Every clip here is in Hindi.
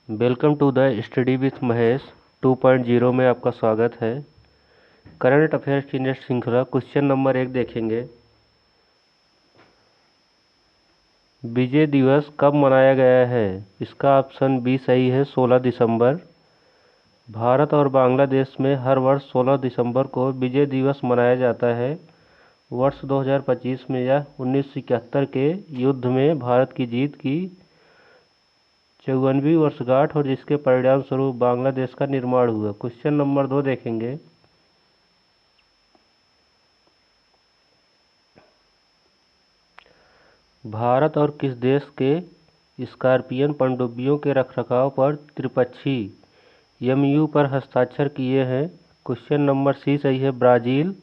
Welcome to the study with Mahesh 2.0 में आपका स्वागत है। करंट अफेयर्स की नेक्स्ट श्रृंखला क्वेश्चन नंबर 1 देखेंगे। विजय दिवस कब मनाया गया है? इसका ऑप्शन बी सही है, 16 दिसंबर। भारत और बांग्लादेश में हर वर्ष 16 दिसंबर को विजय दिवस मनाया जाता है। वर्ष 2025 में या 1971 के युद्ध में भारत की जीत की 54वीं वर्षगांठ और जिसके परिणाम स्वरूप बांग्लादेश का निर्माण हुआ। क्वेश्चन नंबर 2 देखेंगे। भारत और किस देश के स्कॉर्पियन पनडुब्बियों के रखरखाव पर त्रिपक्षीय एमओयू पर हस्ताक्षर किए हैं? क्वेश्चन नंबर सी सही है, ब्राज़ील।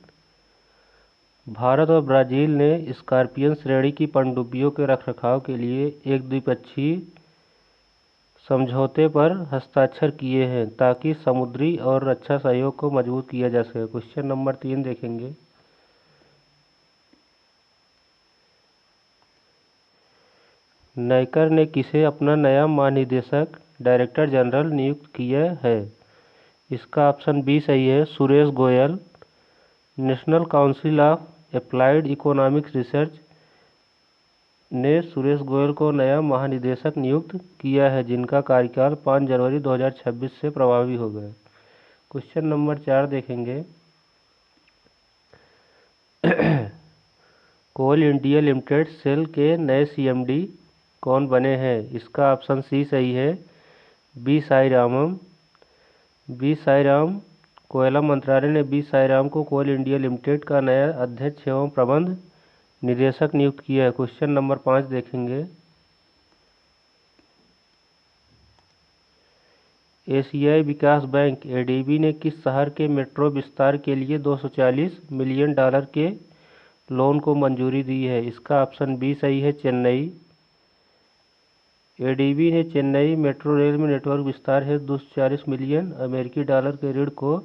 भारत और ब्राज़ील ने स्कॉर्पियन श्रेणी की पनडुब्बियों के रखरखाव के लिए एक द्विपक्षीय समझौते पर हस्ताक्षर किए हैं ताकि समुद्री और रक्षा सहयोग को मजबूत किया जा सके। क्वेश्चन नंबर 3 देखेंगे। नैकर ने किसे अपना नया महानिदेशक डायरेक्टर जनरल नियुक्त किया है? इसका ऑप्शन बी सही है, Suresh Goyal. National council of applied economics research ने सुरेश गोयल को नया महानिदेशक नियुक्त किया है, जिनका कार्यकाल 5 जनवरी 2026 से प्रभावी हो गया। क्वेश्चन नंबर 4 देखेंगे। कोल इंडिया लिमिटेड सेल के नए सीएमडी कौन बने हैं? इसका ऑप्शन सी सही है, बी साईरामम। बी साईराम। कोयला मंत्रालय ने बी साईराम को कोल इंडिया लिमिटेड का नया अध्यक्ष एवं प्रबंध निदेशक नियुक्त किया है। क्वेश्चन नंबर 5 देखेंगे। एशियाई विकास बैंक एडीबी ने किस शहर के मेट्रो विस्तार के लिए $240 मिलियन के लोन को मंजूरी दी है? इसका ऑप्शन बी सही है, चेन्नई। एडीबी ने चेन्नई मेट्रो रेल में नेटवर्क विस्तार हेतु $240 मिलियन के ऋण को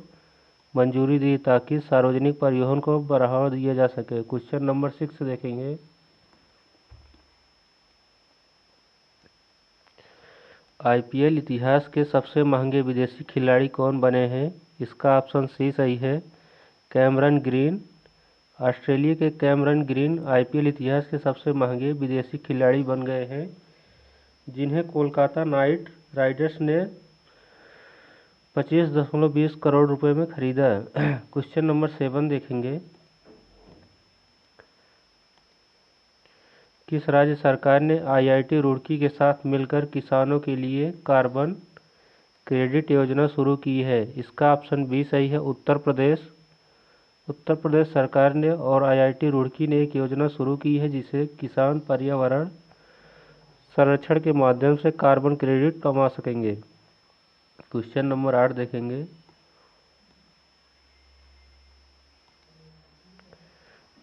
मंजूरी दी ताकि सार्वजनिक परिवहन को बढ़ावा दिया जा सके। क्वेश्चन नंबर 6 देखेंगे। आईपीएल इतिहास के सबसे महंगे विदेशी खिलाड़ी कौन बने हैं? इसका ऑप्शन सी सही है, कैमरन ग्रीन। ऑस्ट्रेलिया के कैमरन ग्रीन आईपीएल इतिहास के सबसे महंगे विदेशी खिलाड़ी बन गए हैं, जिन्हें कोलकाता नाइट राइडर्स ने 25.20 करोड़ रुपए में खरीदा। क्वेश्चन नंबर 7 देखेंगे। किस राज्य सरकार ने आईआईटी रुड़की के साथ मिलकर किसानों के लिए कार्बन क्रेडिट योजना शुरू की है? इसका ऑप्शन बी सही है, उत्तर प्रदेश। उत्तर प्रदेश सरकार ने और आईआईटी रुड़की ने एक योजना शुरू की है जिसे किसान पर्यावरण संरक्षण के माध्यम से कार्बन क्रेडिट कमा सकेंगे। क्वेश्चन नंबर 8 देखेंगे।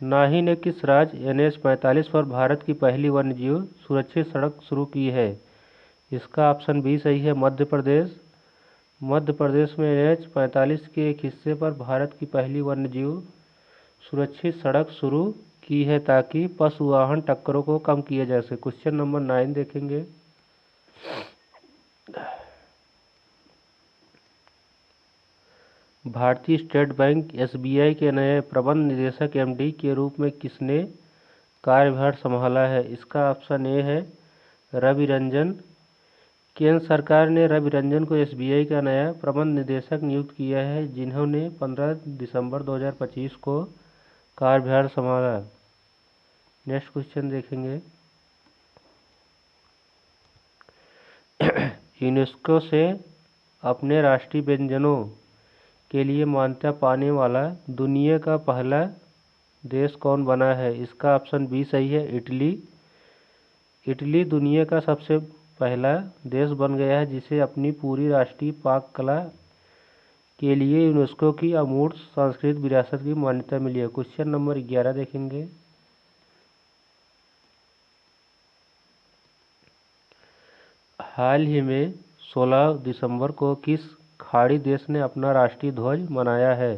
नाही ने किस राज्य NH-45 पर भारत की पहली वन्यजीव सुरक्षित सड़क शुरू की है? इसका ऑप्शन बी सही है, मध्य प्रदेश। मध्य प्रदेश में NH-45 के एक हिस्से पर भारत की पहली वन्यजीव सुरक्षित सड़क शुरू की है ताकि पशु वाहन टक्करों को कम किया जा सके। क्वेश्चन नंबर 9 देखेंगे। भारतीय स्टेट बैंक SBI के नए प्रबंध निदेशक MD के रूप में किसने कार्यभार संभाला है? इसका ऑप्शन ए है, रवि रंजन। केंद्र सरकार ने रवि रंजन को SBI का नया प्रबंध निदेशक नियुक्त किया है, जिन्होंने 15 दिसंबर 2025 को कार्यभार संभाला। नेक्स्ट क्वेश्चन देखेंगे। यूनेस्को से अपने राष्ट्रीय व्यंजनों के लिए मान्यता पाने वाला दुनिया का पहला देश कौन बना है? इसका ऑप्शन बी सही है, इटली। इटली दुनिया का सबसे पहला देश बन गया है जिसे अपनी पूरी राष्ट्रीय पाक कला के लिए यूनेस्को की अमूर्त सांस्कृतिक विरासत की मान्यता मिली है। क्वेश्चन नंबर 11 देखेंगे। हाल ही में 16 दिसंबर को किस खाड़ी देश ने अपना राष्ट्रीय ध्वज मनाया है?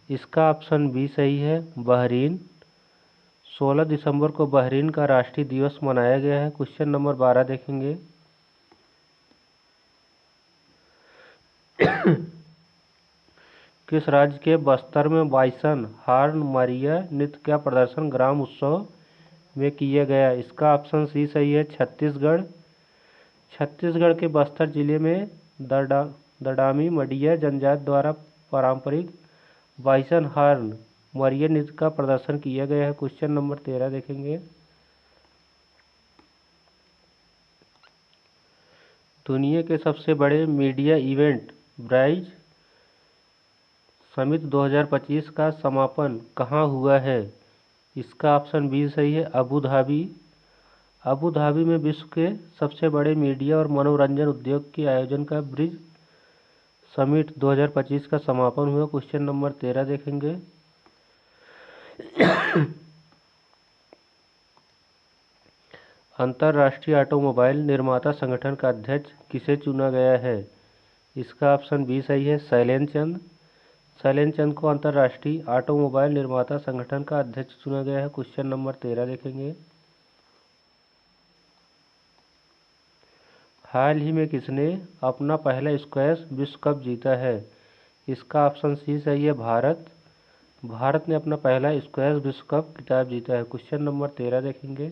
इसका ऑप्शन बी सही है, बहरीन। 16 दिसंबर को बहरीन का राष्ट्रीय दिवस मनाया गया है। क्वेश्चन नंबर 12 देखेंगे। किस राज्य के बस्तर में बाइसन हार्न मारिया नृत्य का प्रदर्शन ग्राम उत्सव में किया गया? इसका ऑप्शन सी सही है, छत्तीसगढ़। छत्तीसगढ़ के बस्तर जिले में दडामी मडिया जनजाति द्वारा पारंपरिक बाइसन हार्न मारिया नृत्य का प्रदर्शन किया गया है। क्वेश्चन नंबर 13 देखेंगे। दुनिया के सबसे बड़े मीडिया इवेंट ब्राइज समिट 2025 का समापन कहाँ हुआ है? इसका ऑप्शन बी सही है, अबू धाबी। अबू धाबी में विश्व के सबसे बड़े मीडिया और मनोरंजन उद्योग के आयोजन का ब्रिज समिट 2025 का समापन हुआ। क्वेश्चन नंबर 13 देखेंगे। अंतर्राष्ट्रीय ऑटोमोबाइल निर्माता संगठन का अध्यक्ष किसे चुना गया है? इसका ऑप्शन बी सही है, शैलेंद्र चंद। शैलेंद्र चंद को अंतर्राष्ट्रीय ऑटोमोबाइल निर्माता संगठन का अध्यक्ष चुना गया है। क्वेश्चन नंबर 13 देखेंगे। हाल ही में किसने अपना पहला स्क्वैश विश्व कप जीता है? इसका ऑप्शन सी सही है, भारत। भारत ने अपना पहला स्क्वैश विश्व कप खिताब जीता है। क्वेश्चन नंबर 13 देखेंगे।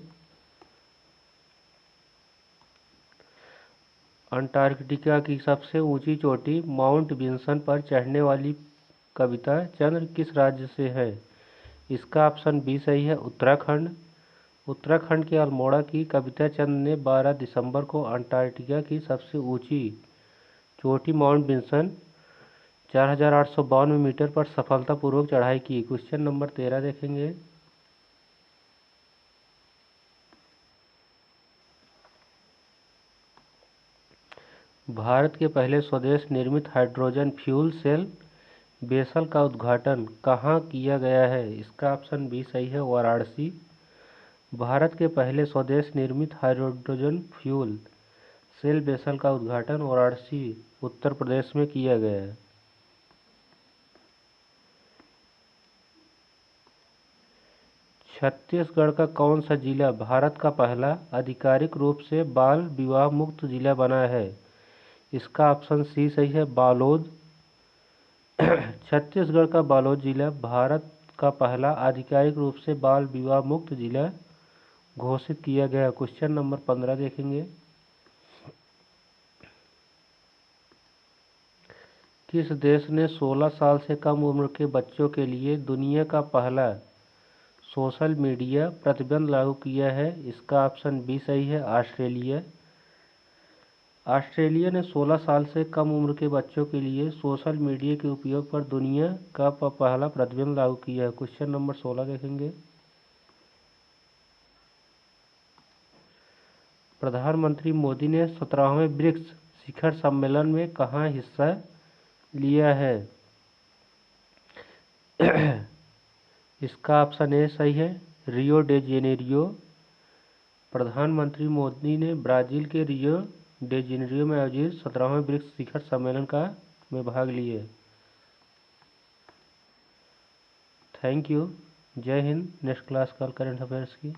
अंटार्कटिका की सबसे ऊंची चोटी माउंट विंसन पर चढ़ने वाली कविता चंद्र किस राज्य से है? इसका ऑप्शन बी सही है, उत्तराखंड। उत्तराखंड के अल्मोड़ा की कविता चंद ने 12 दिसंबर को अंटार्कटिका की सबसे ऊंची चोटी माउंट विंसन 4852 मीटर पर सफलतापूर्वक चढ़ाई की। क्वेश्चन नंबर 13 देखेंगे। भारत के पहले स्वदेश निर्मित हाइड्रोजन फ्यूल सेल बेसल का उद्घाटन कहाँ किया गया है? इसका ऑप्शन बी सही है, वाराणसी। भारत के पहले स्वदेश निर्मित हाइड्रोजन फ्यूल सेल बेसल का उद्घाटन वाराणसी उत्तर प्रदेश में किया गया है। छत्तीसगढ़ का कौन सा जिला भारत का पहला आधिकारिक रूप से बाल विवाह मुक्त जिला बना है? इसका ऑप्शन सी सही है, बालोद। छत्तीसगढ़ का बालोद जिला भारत का पहला आधिकारिक रूप से बाल विवाह मुक्त जिला घोषित किया गया। क्वेश्चन नंबर 15 देखेंगे। किस देश ने 16 साल से कम उम्र के बच्चों के लिए दुनिया का पहला सोशल मीडिया प्रतिबंध लागू किया है? इसका ऑप्शन बी सही है, ऑस्ट्रेलिया। ऑस्ट्रेलिया ने 16 साल से कम उम्र के बच्चों के लिए सोशल मीडिया के उपयोग पर दुनिया का पहला प्रतिबंध लागू किया है। क्वेश्चन नंबर 16 देखेंगे। प्रधानमंत्री मोदी ने 17वें ब्रिक्स शिखर सम्मेलन में कहाँ हिस्सा लिया है? इसका ऑप्शन ए सही है, रियो डे जेनेरियो। प्रधानमंत्री मोदी ने ब्राजील के रियो डे जेनेरियो में आयोजित 17वें ब्रिक्स शिखर सम्मेलन में भाग लिए। Thank you. जय हिंद। नेक्स्ट क्लास कल करंट अफेयर्स की।